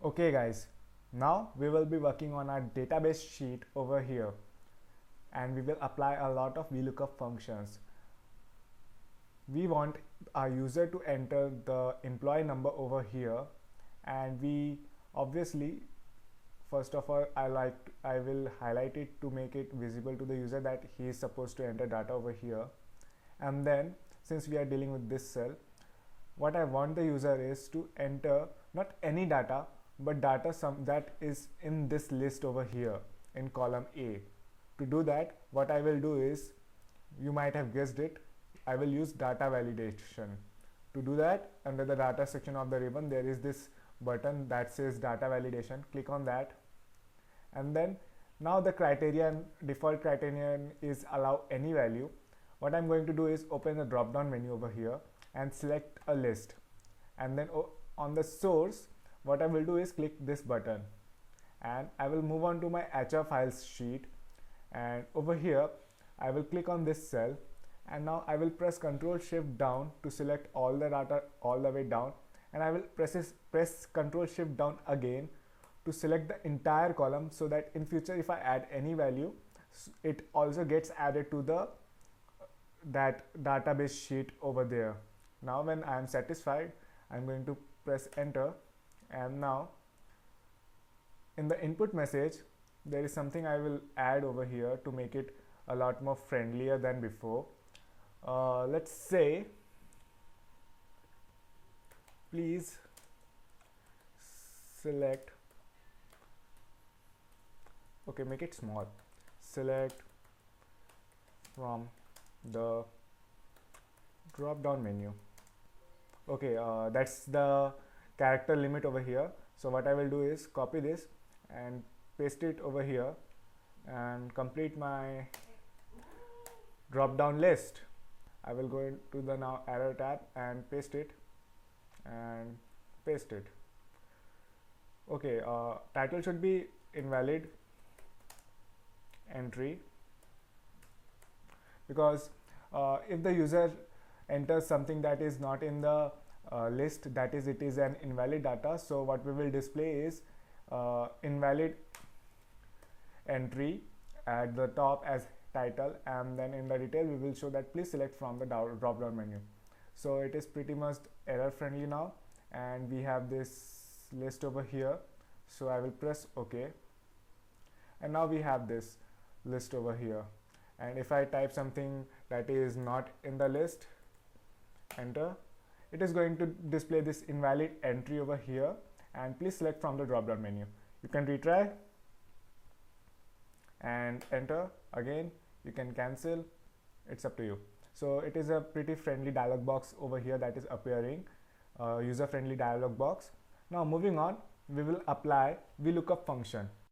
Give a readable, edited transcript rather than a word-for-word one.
Okay guys, now we will be working on our database sheet over here and we will apply a lot of VLOOKUP functions. We want our user to enter the employee number over here, and we obviously first of all I will highlight it to make it visible to the user that he is supposed to enter data over here. And then since we are dealing with this cell, what I want the user is to enter not any data but data that is in this list over here in column A. To do that, what I will do is, you might have guessed it, I will use data validation. To do that, under the data section of the ribbon there is this button that says data validation. Click on that, and then now the default criterion is allow any value. What I'm going to do is open the drop down menu over here and select a list, and then on the source what I will do is click this button, and I will move on to my HR files sheet, and over here I will click on this cell, and now I will press Ctrl Shift down to select all the data all the way down, and I will press Ctrl Shift down again to select the entire column, so that in future if I add any value, it also gets added to that database sheet over there. Now when I am satisfied, I'm going to press enter, and now in the input message there is something I will add over here to make it a lot more friendlier than before. Let's say, please select, okay, make it small, select from the drop down menu. Okay, that's the character limit over here. So what I will do is copy this and paste it over here and complete my drop down list. I will go into the now arrow tab and paste it and paste it. Okay, title should be invalid entry, because if the user enters something that is not in the list, that is, it is an invalid data, so what we will display is invalid entry at the top as title, and then in the detail we will show that please select from the drop down menu. So it is pretty much error friendly now, and we have this list over here, so I will press OK, and now we have this list over here. And if I type something that is not in the list, enter, it is going to display this invalid entry over here, and please select from the drop down menu. You can retry and enter again, you can cancel, it's up to you. So it is a pretty friendly dialog box over here that is appearing, user friendly dialog box. Now moving on, we will apply VLOOKUP function.